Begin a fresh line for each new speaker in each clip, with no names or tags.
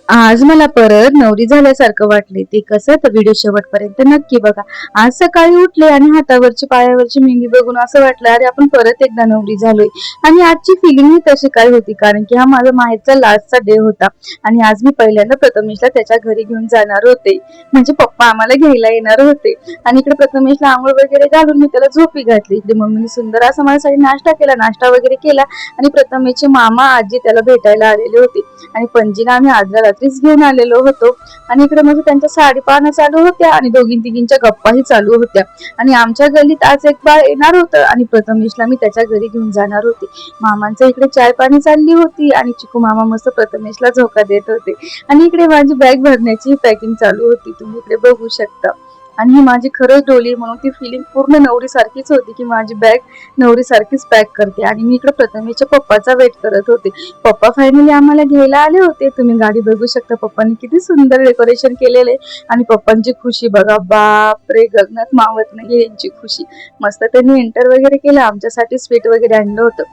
आज मला परत नवरी झाल्यासारखं वाटले. ते कसं तर व्हिडिओ शेवटपर्यंत नक्की बघा. आज सकाळी उठले आणि हातावरची पायावरची मेहंदी बघून असं वाटलं अरे आपण परत एकदा नवरी झालोय. आणि आजची फिलिंग ही तशी काय होती कारण की हा माझा माहेरचा लास्टचा डे होता आणि आज मी पहिल्यांदा प्रथमेशला त्याच्या घरी घेऊन जाणार होते. म्हणजे पप्पा आम्हाला घ्यायला येणार होते आणि इकडे प्रथमेशला आंघोळ वगैरे घालून मी त्याला झोपी घातली. इकडे मम्मीने सुंदर असा माझ्यासाठी नाश्ता केला, नाश्ता वगैरे केला आणि प्रथमेशचे मामा आजी त्याला भेटायला आलेले होते आणि पणजीला आम्ही आदल्या रात्रीच घेऊन आलेलो होतो. आणि इकडे म्हणजे त्यांच्या साडी पाहणं चालू होत्या आणि दोघी तिघींच्या गप्पाही चालू होत्या. आणि आमच्या गल्लीत आज एक बाळ येणार होतं आणि प्रथमेशला मी त्याच्या घरी घेऊन जाणार होते. मामांचं इकडे चाय पाणी चालली होती आणि चिकू मामा मस्त प्रथमेशला झोका देत होते आणि इकडे माझी बॅग भरण्याची पॅकिंग चालू होती, तुम्ही इकडे बघू शकता. आणि ही माझी खरंच डोली म्हणून ती फिलिंग पूर्ण नवरी सारखीच होती की माझी बॅग नवरी सारखीच पॅक करते. आणि मी इकडे प्रथमेशच्या पप्पाचा वेट करत होते. पप्पा फायनली आम्हाला घ्यायला आले होते. तुम्ही गाडी बघू शकता, पप्पांनी किती सुंदर डेकोरेशन केलेले आणि पप्पांची खुशी बघा, बापरे गगनात मावत नाही यांची खुशी. मस्त त्यांनी एंटर वगैरे केलं, आमच्यासाठी स्वीट वगैरे आणलं होतं.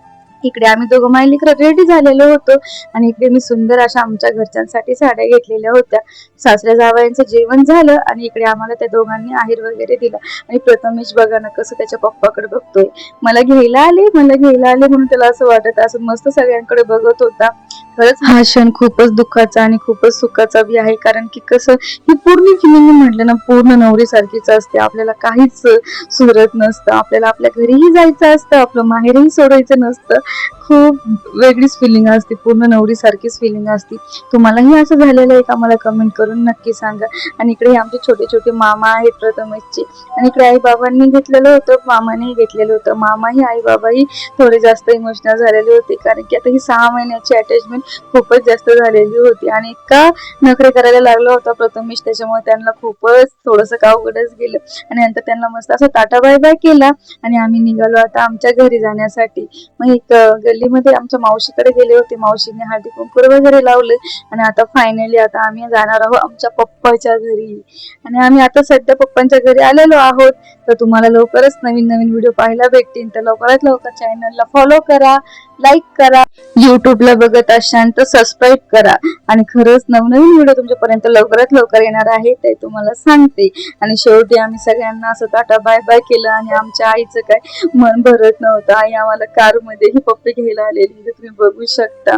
इकडे आम्ही दोघं मायलेकरं रेडी झालेलो होतो आणि इकडे मी सुंदर अशा आमच्या घरच्यांसाठी साड्या घेतलेल्या होत्या. सासऱ्या जावयांचं जेवण झालं आणि इकडे आम्हाला त्या दोघांनी आहेर वगैरे दिला. आणि प्रथमेश बघा ना कसं त्याच्या पप्पाकडे बघतोय, मला घ्यायला आले म्हणून त्याला असं वाटत असं मस्त सगळ्यांकडे बघत होता. खरंच हा क्षण खूपच दुःखाचा आणि खूपच सुखाचा बी आहे कारण की कसं ही पूर्ण फिलिंग म्हटलं ना पूर्ण नवरी सारखीच असते. आपल्याला काहीच सुधरत नसतं, आपल्याला आपल्या घरीही जायचं असतं, आपलं माहेरही सोडायचं नसतं. खूप वेगळीच फिलिंग असते, पूर्ण नवरी सारखीच फिलिंग असते. तुम्हालाही असं झालेलं आहे का मला कमेंट करून नक्की सांगा. आणि इकडे आमचे छोटे छोटे मामा आहेत प्रथमेशचे आणि इकडे आई बाबांनी घेतलेलं होतं, मामानेही घेतलेलं होतं. मामाही आई बाबाही थोडे जास्त इमोशनल झालेले होते कारण की आता ही 6 महिन्याची अटॅचमेंट खूपच जास्त झालेली होती आणि इतका नखरे करायला लागला होता प्रथमेश, त्याच्यामुळे त्यांना खूपच थोडंसं अवघडच गेलं. आणि नंतर त्यांना मस्त असं टाटा बाय बाय केला आणि आम्ही निघालो आता आमच्या घरी जाण्यासाठी. मग एक गल्लीमध्ये आमच्या मावशीकडे गेले होते, मावशीने हळदी कुंकू वगैरे लावले आणि आता फायनली आता आम्ही जाणार आहोत आमच्या पप्पाच्या घरी. आणि आम्ही आता सध्या पप्पांच्या घरी आलेलो आहोत. तर तुम्हाला लवकरच नवीन नवीन व्हिडिओ पाहायला भेटतील, तर लवकरात लवकर चॅनलला फॉलो करा, लाईक करा, युट्यूबला बघत असाल तर सबस्क्राईब करा. आणि खरंच नवनवीन व्हिडिओ तुमच्यापर्यंत लवकरात लवकर येणार आहे ते तुम्हाला सांगते. आणि शेवटी आम्ही सगळ्यांना असं टाटा बाय बाय केलं आणि आमच्या आईचं काय मन भरत नव्हतं. आई आम्हाला कारमध्ये ही पप्पी घ्यायला आलेली, तुम्ही बघू शकता.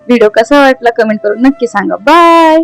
व्हिडिओ कसा वाटला कमेंट करून नक्की सांगा. बाय.